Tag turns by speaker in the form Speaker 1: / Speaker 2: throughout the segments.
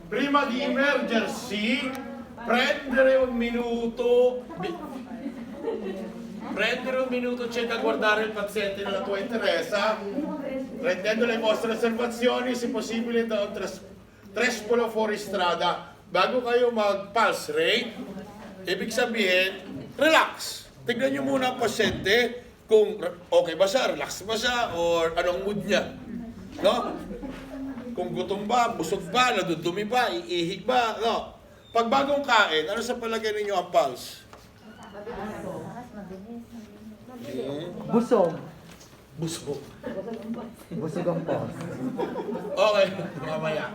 Speaker 1: prima di emergency, prendere un minuto, circa a guardare il paziente nella tua interessa, rendendo le vostre osservazioni, se possibile, da un trespolo fuori strada. Bago kayo mag-pulse rate, ibig sabihin, relax. Tignan nyo muna ang pasyente kung okay ba siya, relax ba siya, or anong mood niya. No? Kung gutom ba, busog ba, nadudumi ba, iihig ba, no? Pag bagong kain, ano sa palagay ninyo ang pulse?
Speaker 2: Busog.
Speaker 1: Busog.
Speaker 2: Busog ang pulse.
Speaker 1: Okay, mamaya.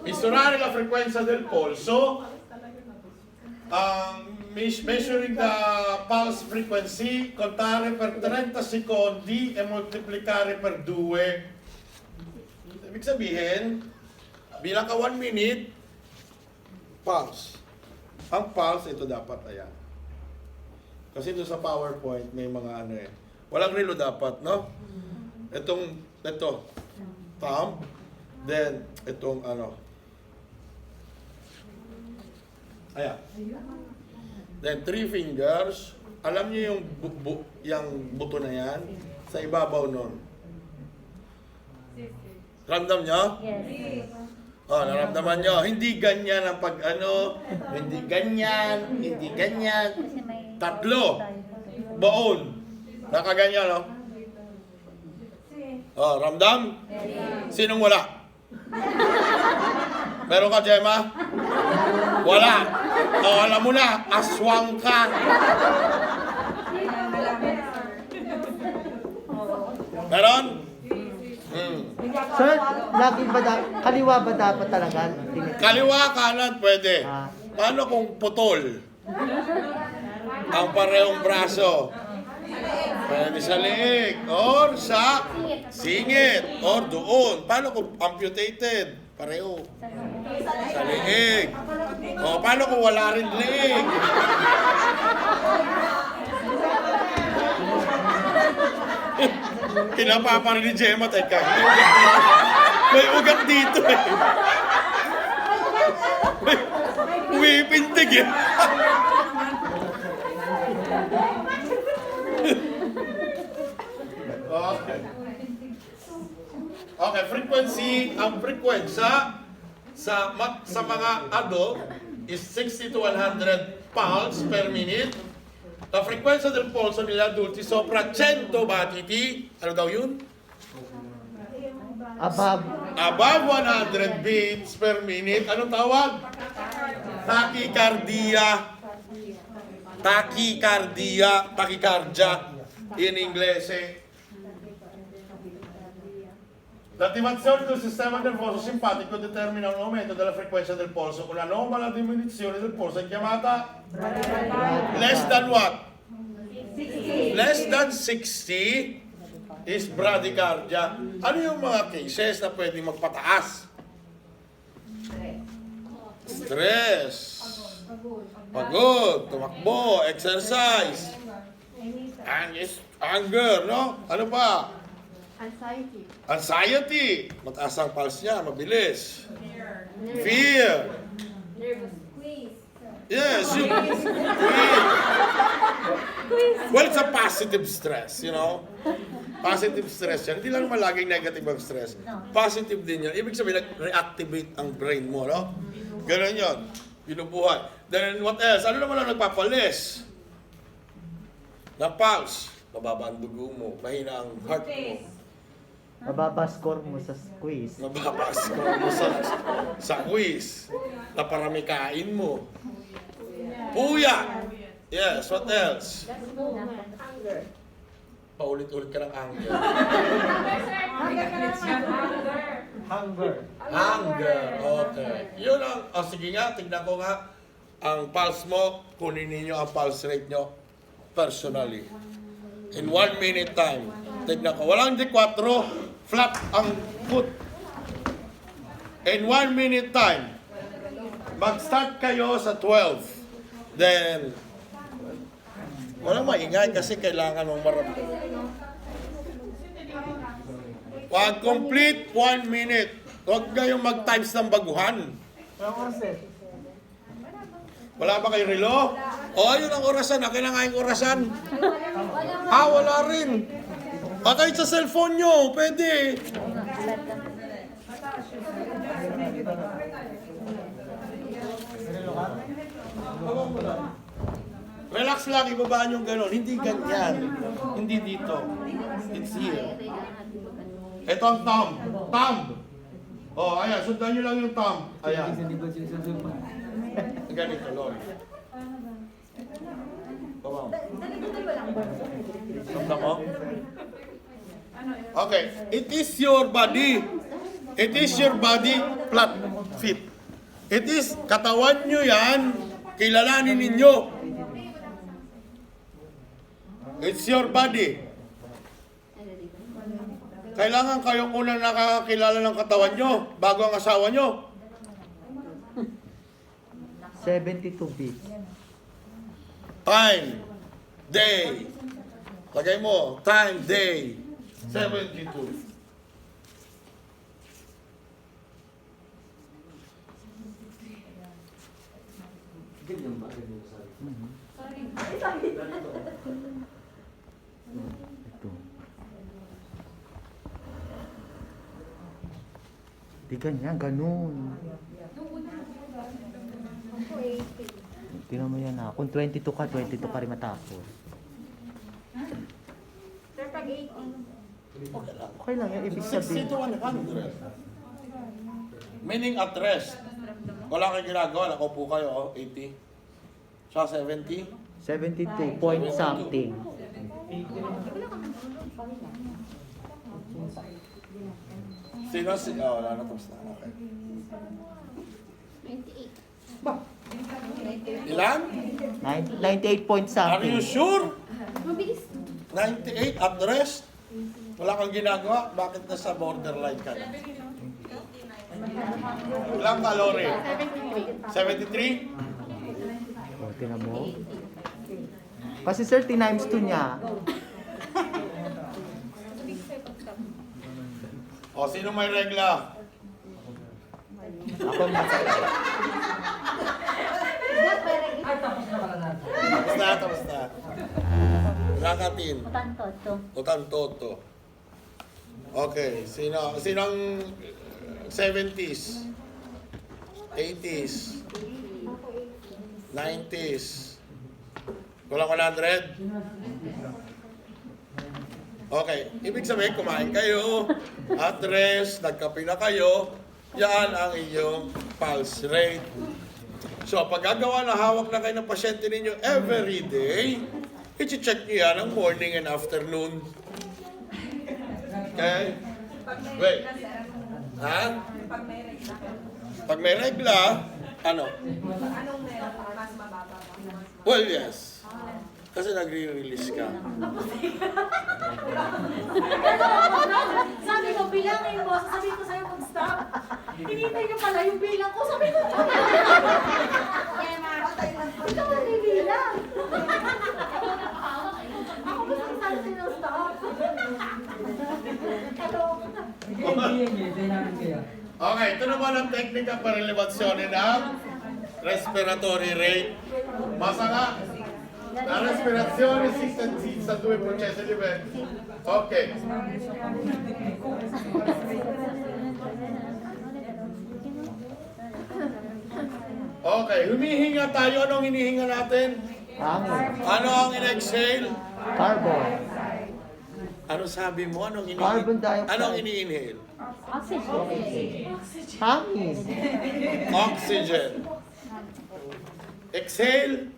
Speaker 1: Misurare la frequenza del polso, measuring the pulse frequency, contare per 30 secondi e moltiplicare per 2. Ibig sabihin, bilang ka 1 minute, pulse. Ang pulse, ito dapat, ayan. Kasi doon sa PowerPoint, may mga ano eh. Walang relo dapat, no? Ito, thumb, then, itong ano. Ayan. Then, 3 fingers. Alam niyo yung buto na yan? Sa ibabaw nun. Ramdam niyo?
Speaker 3: Yes.
Speaker 1: Oh, naramdaman nyo. Hindi ganyan ang pag-ano. Hindi ganyan. Hindi ganyan. Tatlo. Baon. Nakaganyan, no? Oh, ramdam? Sinong wala? Meron ka, Gemma? Wala. Oh, alam mo na. Aswang ka. Meron?
Speaker 2: Sir, lagi ba kaliwa ba dapat talaga?
Speaker 1: Kaliwa, kanan, pwede. Paano kung putol? Ang parehong braso. Pwede sa leeg, or sa singit, or doon. Paano kung amputated? Pareho. Sa leeg. O, paano kung wala rin leeg? Pinapapa rin ni Gemma, teka. May ugat dito eh. Umipintig eh. Okay. Okay, frequency, ang frekwensya sa mga adult is 60 to 100 pulse per minute. La frequenza del polso negli adulti sopra 100 battiti, ano daw yun? Above 100 beats per minute. Anong tawag? Tachycardia. Tachycardia in inglese. L'attivazione del sistema nervoso simpatico determina un aumento della frequenza del polso. Una anomala diminuzione del polso è chiamata less than what? 60. Less than 60 is bradycardia. Ano yung mga cases na pwedeng magpataas? Stress. Pagod, tumakbo, exercise. Anger, no? Ano pa? Anxiety. Mataas ang pulse niya, mabilis. Fear. Yes, you well, it's a positive stress, you know? Positive stress yan. Hindi lang naman laging negative ang stress. Positive din yan. Ibig sabihin, nag-reactivate ang brain mo, no? Ganun yun. Binubuhay. Then, what else? Ano naman ang nagpapalis? Na pulse. Mababa ang dugo mo. Mahina ang heart mo.
Speaker 2: Mababa score mo sa quiz.
Speaker 1: Mababa score mo sa quiz. Naparami kain mo. Puya. Yes, what else? Paulit-ulit ka ng anger. Hunger. Okay. Yun ang, sige nga, tignan ko nga ang pulse mo. Kunin ninyo ang pulse rate nyo personally. In 1 minute time. Tignan ko. Walang D4. Flat ang foot. In 1 minute time. Mag-start kayo sa 12. Then, walang maingay kasi kailangan mong maramdaman. Pag complete 1 minute, huwag kayong mag-times ng baguhan. Wala ba kayo relo? O, ayun ang orasan. Akin na nga yung orasan. Wala rin. Kahit sa cellphone nyo, pwede. Relax lang, ibabaan yung gano'n. Hindi ganyan. Hindi dito. It's here. Ito ang thumb. Thumb. Oh, ayan. Sundan nyo lang yung thumb. Ayan. Ganito, Lord. Babaw. Sundan mo? Okay. It is your body. It is your body flat feet. It is, katawan nyo yan. Kilalanin ninyo. It's your body. Kailangan kayong unang nakakakilala ng katawan nyo bago ang asawa nyo.
Speaker 2: 72 beats.
Speaker 1: Time, day. Lagay mo, time, day. 72.
Speaker 2: Ito. Di ganyan, ganun. Tingnan mo yan ha. Kung 22 ka rin matapos.
Speaker 3: Sir, pag 18.
Speaker 2: Okay lang yan, ibig
Speaker 1: 60
Speaker 2: sabihin.
Speaker 1: to 100. Meaning at rest. Wala kayong ginagawa, nakaupo kayo, 80. Siya 70.
Speaker 2: 72 point something.
Speaker 1: Sino si... Oh, wala na, tapos na. Okay.
Speaker 3: 28.
Speaker 1: Ilan?
Speaker 2: 98 point
Speaker 1: Are you
Speaker 2: something.
Speaker 1: sure?
Speaker 3: Mabilis.
Speaker 1: 98 at rest? Wala kang ginagawa? Bakit nasa borderline ka na? Ilang kalori? 73?
Speaker 2: O, tingnan mo. Kasi 30 times 2 niya.
Speaker 1: O, sino may regla?
Speaker 2: Ako na.
Speaker 1: Tapos na. Rakatin. Utan toto. Okay, sinong 70s? 80s? 90s? Kulang 100? Okay, ibig sabihin kumain kayo, at rest, nagkape na kayo, yan ang inyong pulse rate. So, pag gagawa na hawak na kayo ng pasyente ninyo every day, i-check nyo yan ang morning and afternoon. Okay? Wait. Ha? Pag may regla, ano? Well, yes. Kasi nagre-release ka.
Speaker 3: Sabi ko, bilangin mo. Sabi ko sa'yo mag-stop. Hinintay niyo pala yung bilang ko. Sabi ko, ikaw ang bibilang. Ako ba sa isang sinustop?
Speaker 1: Okay, ito naman ang teknika para elevasyone ng respiratory rate. Basta nga. La respirazione si sta a 2 processi diversi. Ok. Okay, humihinga tayo. Anong hinihinga natin?
Speaker 2: Hangin.
Speaker 1: Ano ang in-exhale?
Speaker 2: Carbon.
Speaker 1: Ano sabi mo? Anong
Speaker 2: Carbon dioxide.
Speaker 1: Anong ini-inhale?
Speaker 2: Hangin.
Speaker 1: Oxygen. Exhale.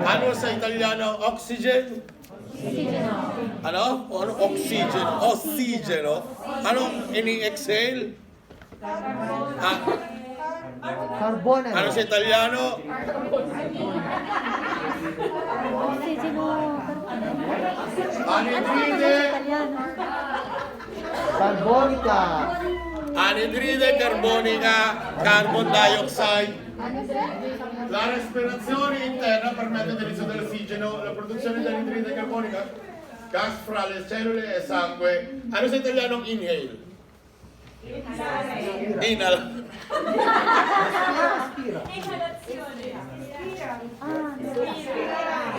Speaker 1: Ano sa Italiano? Oxygen? Ano? O ano? Oxygen. Oxygen, no? Anong ini-exhale? Ah,
Speaker 2: Carbon
Speaker 1: ano sa Italiano? Anidride.
Speaker 2: Carbonica.
Speaker 1: Anidride carbonica, carbon dioxide. La respirazione interna permette l'utilizzo dell'ossigeno, la produzione di anidride carbonica, gas fra le cellule e sangue. Ano sa Italianong inhale? Inal.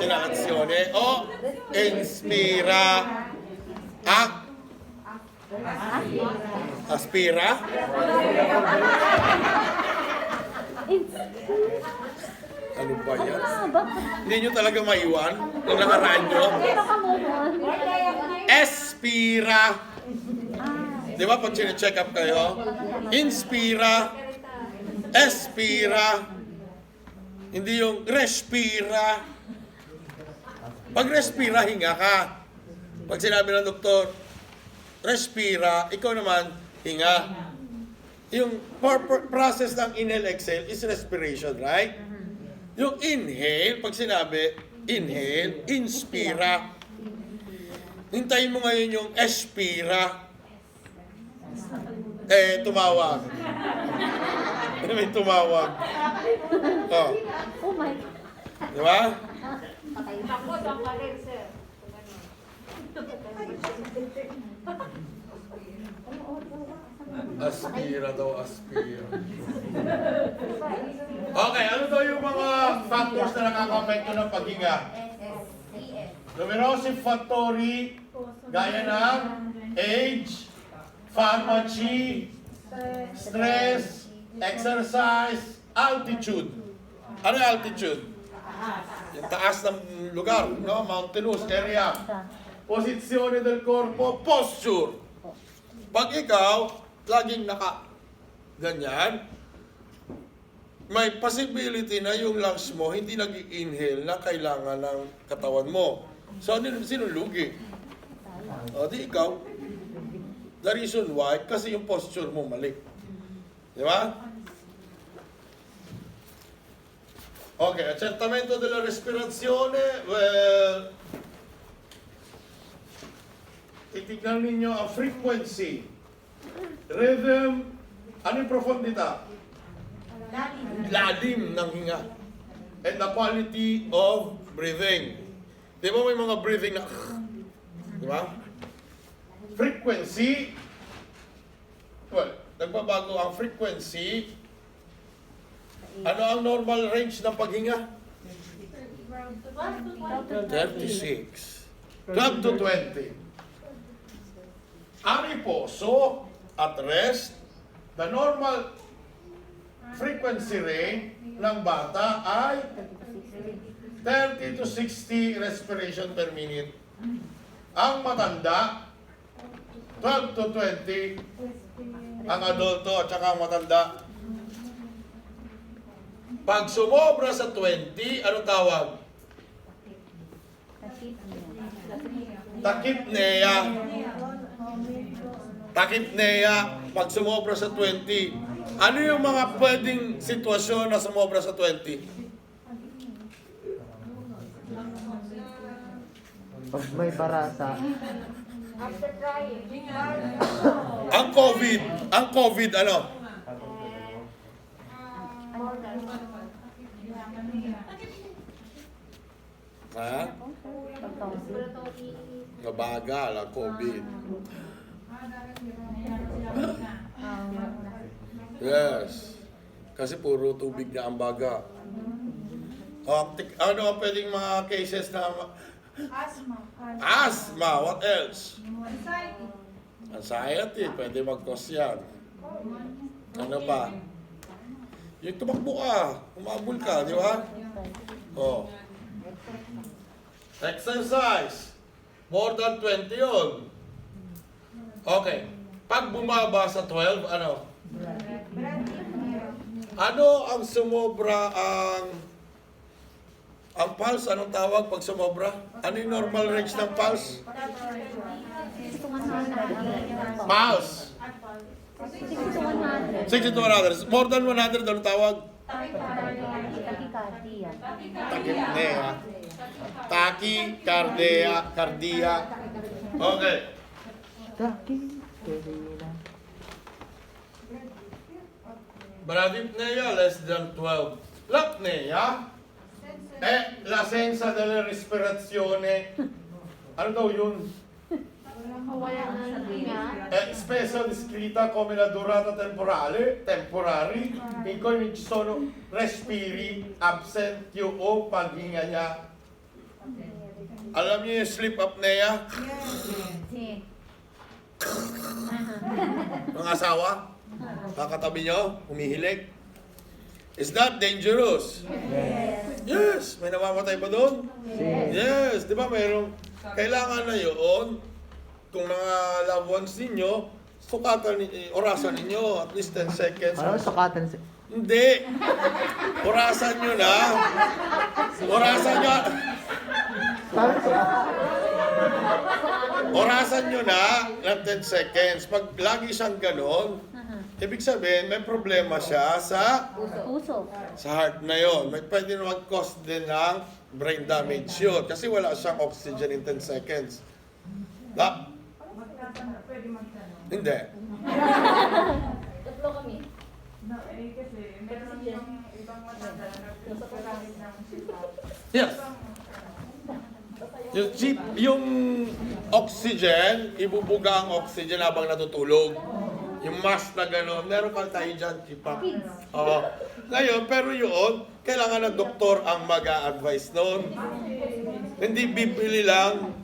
Speaker 1: Inalazione o inspira. Aspira. Ano ba yan? Hindi nyo talaga maiwan kung nakaradyo. Espira. Di ba pag check up kayo? Inspira. Espira. Hindi yung respira. Pag respira, hinga ka. Pag sinabi ng doktor, respira, ikaw naman, hinga. Yung process ng inhale-exhale is respiration, right? Yung inhale, pag sinabi, inhale, inspira. Hintayin mo ngayon yung expira. Tumawag. May tumawag. Oh.
Speaker 4: Oh my.
Speaker 1: Di ba?
Speaker 4: Takot ang karir, sir.
Speaker 1: Aspira daw, aspira. Okay, ano daw yung mga factors na nakaka-apekto ng paghinga? Numerosity factory, gaya ng age, pharmacy, stress, exercise, altitude. Ano yung altitude? Yung taas ng lugar, no? Mountainous area. Posizyon del corpo, posture. Pag ikaw, laging ganyan, may possibility na yung lungs mo hindi nag-inhale na kailangan ng katawan mo. So, sino lugi? O, di ikaw. The reason why, kasi yung posture mo mali. Di ba? Okay, accertamento della respirazione. Well, titignan ninyo ang frequency, rhythm, ano yung profundidad? Lalim ng hinga. And the quality of breathing. Di ba may mga breathing na, di ba? Frequency, well, nagbabago ang frequency. Ano ang normal range ng paghinga? 36. 12 to 20. Ang riposo at rest, the normal frequency range ng bata ay 30 to 60 respiration per minute. Ang matanda, 12 to 20. Ang adulto at saka ang matanda. Pag sumobra sa 20, ano tawag? Takipnea. Takipnea, pag sumobra sa 20. Ano yung mga pwedeng sitwasyon na sumobra sa 20?
Speaker 2: Pag may barasa.
Speaker 4: After crying.
Speaker 1: Ang COVID ano? Ha? Mabagal ang COVID. Yes. Kasi puro tubig na ang baga. Ano ang pwedeng mga cases na asthma, what else? Anxiety, pwede mag-cause yan. Ano pa? Yung tumakbo ka, umabol ka, di ba? Oh. Exercise. More than 20 yun. Okay. Pag bumaba sa 12, ano? Ano ang sumobra ang pulse? Anong tawag pag sumobra? Ano yung normal range ng pulse? Pulse. 60 to 100. More than 100, anong tawag? Takipnea. Tachycardia. Cardia. Okay. Bradypnea, less than 12. L'apnea è l'assenza della respirazione. Ano daw yun? Spesso descritta come la durata temporary, in cui ci sono respiri absent o paghinga niya. Alam niyo yung sleep apnea? Mga asawa? Kakatabi nyo? Humihilik? Is that dangerous? Yes! May namamatay pa doon? Yes! Di ba mayroong kailangan na yun kung mga loved ones ninyo, orasan ninyo at least 10 seconds.
Speaker 2: Ano, sukatan si...
Speaker 1: Hindi! Orasan nyo na! Orasan nyo!
Speaker 2: Parang
Speaker 1: Orasan nyo na ng 10 seconds. Pag lagi siyang ganon, ibig sabihin may problema siya sa
Speaker 4: Puso.
Speaker 1: heart na yon. May pwede na mag-cause din ng brain damage yun. Kasi wala siyang oxygen in 10 seconds. Hindi.
Speaker 4: Tatlo kami.
Speaker 1: Yes. Yung oxygen, ibubuga ang oxygen habang natutulog. Yung mask na gano'n, meron pa tayo dyan, kipa. Oo. Ngayon, pero yun, kailangan ng doktor ang mag-a-advise nun. Hindi bibili lang.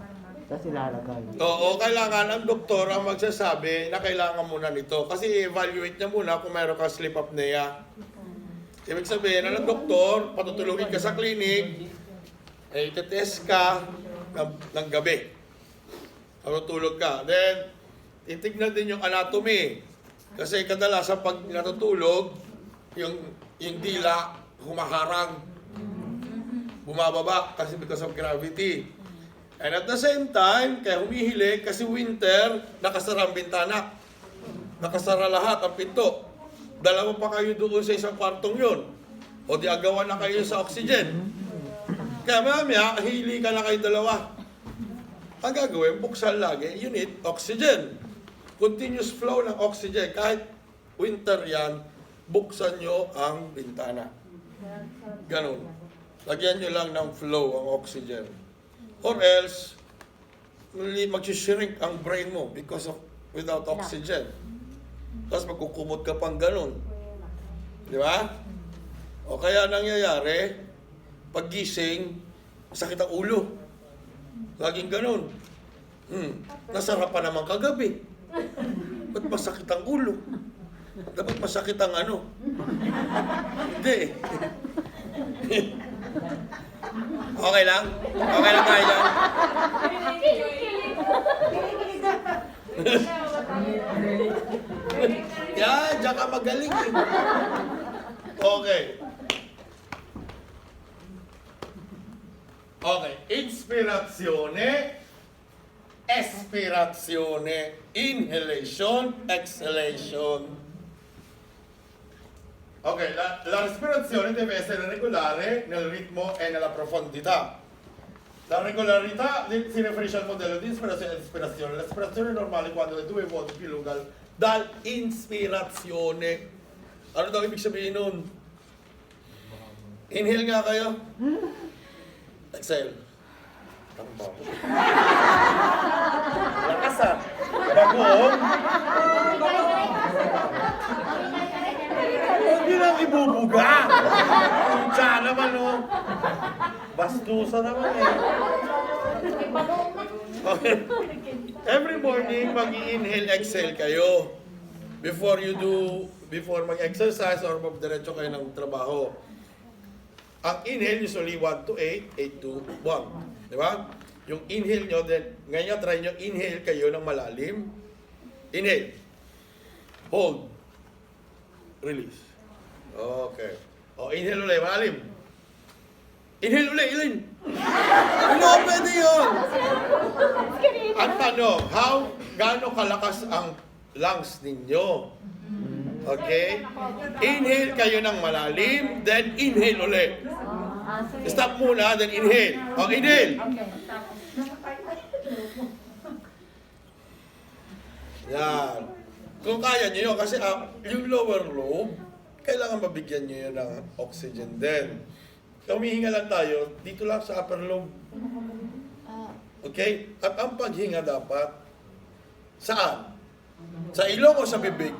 Speaker 2: Tapos ilalagay.
Speaker 1: Oo, kailangan ang doktor ang magsasabi na kailangan muna nito. Kasi evaluate niya muna kung meron kang sleep apnea. Ibig sabihin na ng doktor, patutulugin ka sa clinic, itetest ka ng gabi. Patutulog ka. Then, titignan din yung anatomy. Kasi kadalasan pag natutulog, yung dila humaharang, bumababa kasi because of gravity. And at the same time, kaya humihilig kasi winter, nakasara ang bintana. Nakasara lahat ang pinto. Dalawa pa kayo doon sa isang kwartong yun. O di agawan na kayo sa oxygen. Kaya mamaya, hili ka na kayo dalawa. Ang gagawin, buksan lagi, you need oxygen. Continuous flow ng oxygen. Kahit winter yan, buksan nyo ang bintana. Ganun. Lagyan nyo lang ng flow ang oxygen. Or else, mag-shrink ang brain mo because of without oxygen. Tapos magkukumot ka pang ganun. Di ba? O kaya nangyayari, paggising, masakit ang ulo. Laging ganun. Nasarap pa naman kagabi. Ba't masakit ang ulo? Dapat masakit ang ano? Hindi. Okay lang? Okay lang tayo dyan? Yan, dyan ka magaling eh. Okay. Okay. Inspirazione, espirazione, inhalation, exhalation. Ok, la respirazione deve essere regolare nel ritmo e nella profondità. La regolarità si riferisce al modello di ispirazione ed espirazione. L'aspirazione è normale quando le due volte più lunga dall'inspirazione. Ano daw ibig sabihin nun? Inhale nga kayo. Exhale. Lakas ah. Bagoong. Hindi lang ibubuga. Diyan naman oh. Bastusa naman eh. Okay. Every morning, mag-inhale, exhale kayo. Before mag-exercise or mag-diretso kayo ng trabaho. Ang inhale usually 1 to 8, 8 to 1. Di ba? Yung inhale nyo, then ngayon try nyo, inhale kayo ng malalim. Inhale. Hold. Release. Okay. O, inhale ulit, malalim. Inhale ulit, ilin. Ano, pwede yun. Ang tanong, gaano kalakas ang lungs ninyo? Okay? Inhale kayo ng malalim, then inhale ulit. Stop muna, then inhale. O, inhale. Yan. Kung kaya nyo yun, kasi yung lower lobe, kailangan mabigyan nyo yun ng oxygen din. Humihinga lang tayo, dito lang sa upper lobe. Okay? At ang paghinga dapat, Saan? Sa ilong o sa bibig?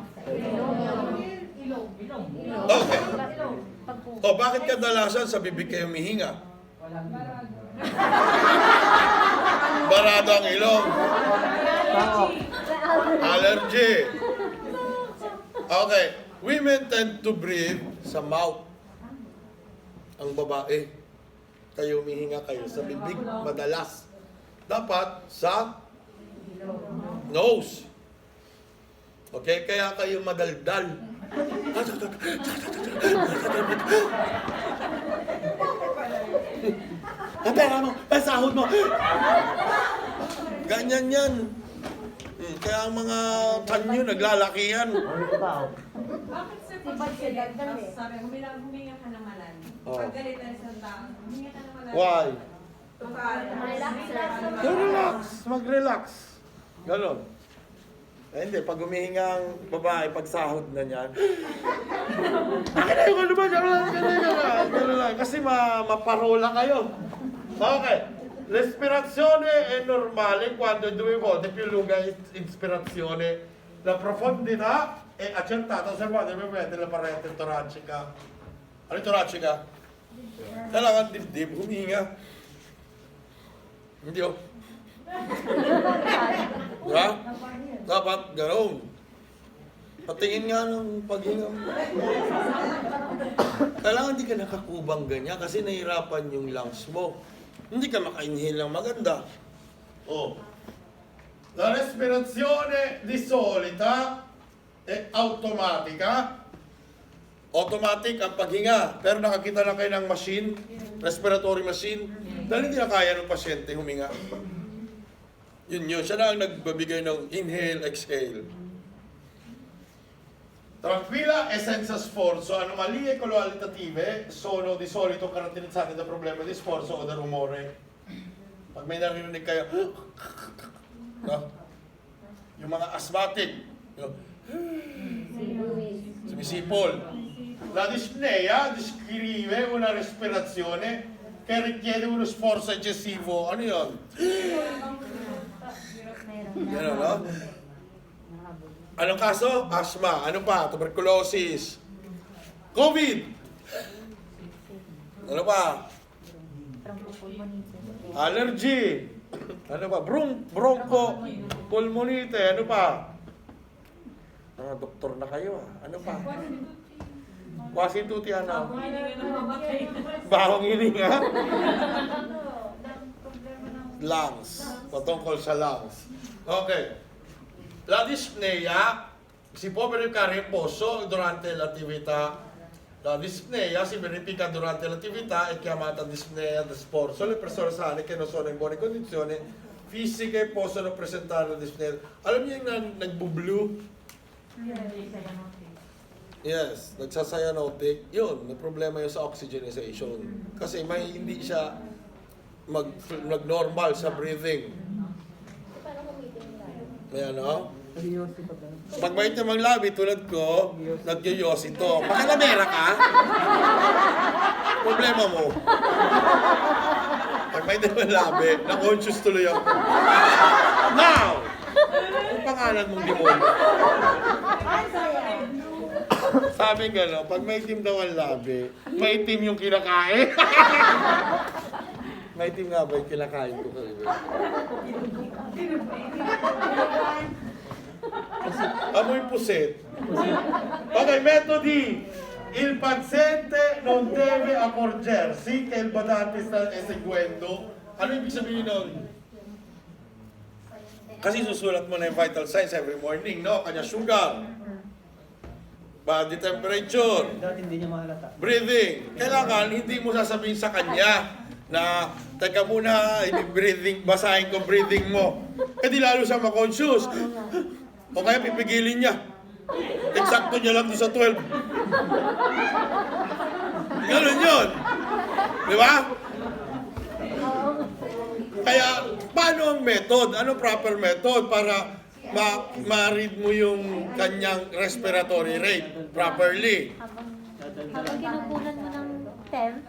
Speaker 1: Okay. O bakit kadalasan sa bibig kayo humihinga? Barado ang ilong.
Speaker 2: Tao.
Speaker 1: Allergy. Okay. Women tend to breathe sa mouth. Ang babae. Kayo humihinga kayo sa bibig madalas. Dapat sa nose. Okay? Kaya kayo madaldal. Ang pera mo, ang sahod mo. Ganyan yan. Kaya ang mga tanyo naglalaki yan.
Speaker 2: Tao.
Speaker 3: Bakit sir, pag sabi, huminga ka ng malan.
Speaker 1: Oh.
Speaker 3: Pag galit na isang tao, huminga ka ng malan.
Speaker 1: Why?
Speaker 4: Relax, sir.
Speaker 1: Relax. Mag-relax. Ganon. Eh, hindi, pag humihinga ang babae, pag sahod na niyan, akin na yung ano ba? Gano'n lang. Kasi maparola kayo. Okay. Respirazione è normale quando due volte più lunga ispirazione. La profondità è accertata osservando ovviamente la parete toracica. Ano yung toracica? Kailangan dibdib, huminga. Hindi oh. Diba? Dapat gano'n. Patingin nga ng paghinga mo. Kailangan di ka nakakubang ganyan kasi nahirapan yung lungs mo. Hindi ka maka-inhale ng maganda. Oh. La respirazione di solita è automatica. Automatic ang paghinga. Pero nakakita na kayo ng machine, respiratory machine. Dahil hindi na kaya ng pasyente huminga. Yun. Siya na ang nagbabigay ng inhale, exhale. Tranquilla e senza sforzo, anomalie qualitative sono di solito caratterizzate da problemi di sforzo o da rumore. Pag may narinig kayo, no? Yung mga asthmatic, sumisipol. La dispnea descrive una respirazione che richiede uno sforzo eccessivo. Ano yun? Yan, no? Anong kaso? Asthma. Ano pa? Tuberculosis. COVID. Ano pa? Allergy. Ano pa? Bronco. Pulmonite. Ano pa? Mga doktor na kayo ah. Ano pa? Quasi-tutti ano? Bahong hininga? Lungs. Patungkol sa lungs. Okay. La dispnea si può verificare in posto durante l'attività. La dispnea si verifica durante l'attività, è chiamata dispnea da sforzo. Le persone sane che non sono in buone condizioni fisiche possono presentare la dispnea. Alam niyo yung nagbu-blue? Yes, nagsacyanotic. Yun, may problema yun sa oxygenization. Kasi may hindi siya mag-normal sa breathing. May ano? Pag may itim ang labi tulad ko, nagyoyosi to. Pakilamera ka? Problema mo. Pag may itim ang labi, na-conscious tuloy ako. Now! Ang pangalan mong demonyo. Sabi gano'n, pag may itim daw ang labi, may itim yung kinakain. May itim nga ba yung kinakain ko kayo? Amoy puset. Ok, metodi. Il paziente non deve accorgersi che il badante sta eseguendo. Ano ibig sabihin nun? Kasi susulat mo na yung vital signs every morning, no? Kanya sugar, body temperature,
Speaker 2: Hindi niya mahalata.
Speaker 1: breathing. Kailangan hindi mo sasabihin sa kanya na teka muna, i-breathing, basahin ko breathing mo. Kasi lalo siya ma-conscious. O kaya pipigilin niya. Eksakto niya lang doon sa 12. Ganun yun. Di ba? Kaya, paano ang method? Ano proper method para ma-read mo yung kanyang respiratory rate properly?
Speaker 4: Habang kinukunan mo ng temp,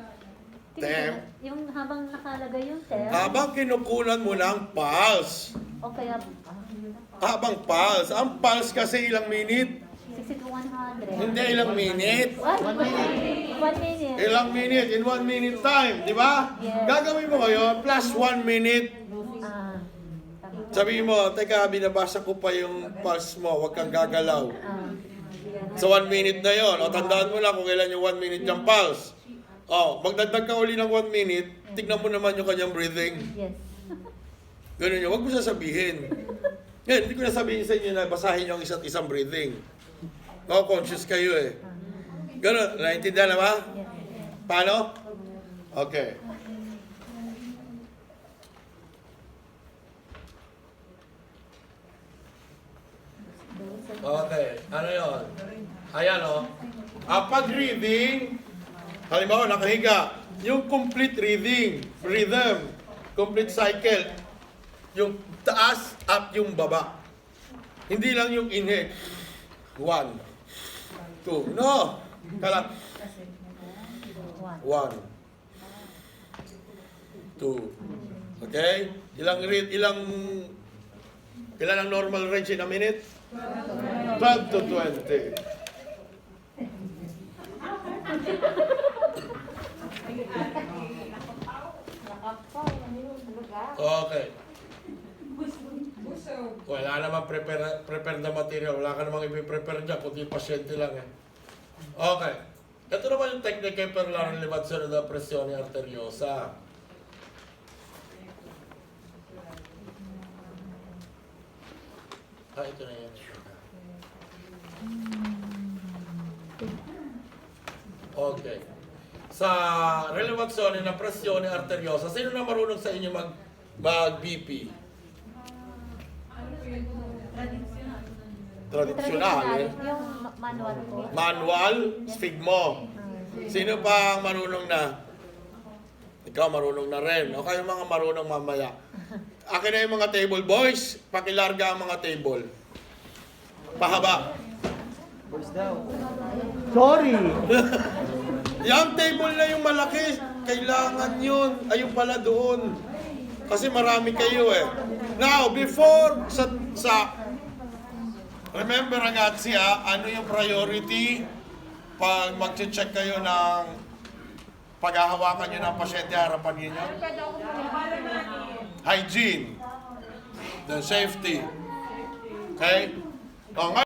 Speaker 1: Temp.
Speaker 4: Yung habang nakalagay yung temp,
Speaker 1: Habang kinukunan mo ng pulse.
Speaker 4: o kaya
Speaker 1: Habang pulse. Ang pulse kasi ilang minute?
Speaker 4: 60 to 100.
Speaker 1: Hindi ilang minute.
Speaker 4: What? 1 minute.
Speaker 1: Ilang minute in 1 minute time, di ba?
Speaker 4: Yes.
Speaker 1: Gagawin mo ngayon plus 1 minute.
Speaker 4: Ah, tama.
Speaker 1: Sabihin mo, teka, binabasa ko pa yung pulse mo, huwag kang gagalaw.
Speaker 4: Ah,
Speaker 1: So 1 minute na yon. O tandaan mo lang kung kailan yung 1 minute ng pulse. O, magdagdag ka uli ng 1 minute, tignan mo naman yung kanyang breathing.
Speaker 4: yes.
Speaker 1: Ganun yun, huwag mo sasabihin. Ngayon, hindi ko na sabihin sa inyo na basahin yung isa't isang breathing. O, conscious kayo eh. Ganun, naiintindihan na ba?
Speaker 4: Yes.
Speaker 1: Paano? Okay. Okay, ano yun? Ayan o. Pag reading, halimbawa nakahiga, yung complete reading, rhythm, complete cycle, yung taas, up yung baba. Hindi lang yung inhale. 1, 2, no! Kala, 1, 2, okay? Ilan ang normal range in a minute? 12 to 20. Okay. Wala namang prepare na material. Wala ka namang ipiprepare dyan, kundi pasyente lang eh. Okay. Ito naman yung technique per la rilevazione della pressione arteriosa. Ito na yan. Okay. Sa rilevazione ng pressione arteriosa, sino na marunong sa inyo mag-BP? Tradisyonal.
Speaker 4: Yung manual po.
Speaker 1: Manual, sphygmo. Sino pa ang marunong na? Ikaw marunong na rin. O kayo mga marunong mamaya. Akin na yung mga table. Boys, pakilarga ang mga table. Pahaba.
Speaker 2: Boys daw. Sorry.
Speaker 1: Yung table na yung malaki, kailangan yun. Ayun pala doon. Kasi marami kayo eh. Now, before remember ragazzi ano yung priority pag mag-check kayo ng paghahawakan nyo ng pasyente harapan ninyo? Hygiene. Then safety. Okay? O,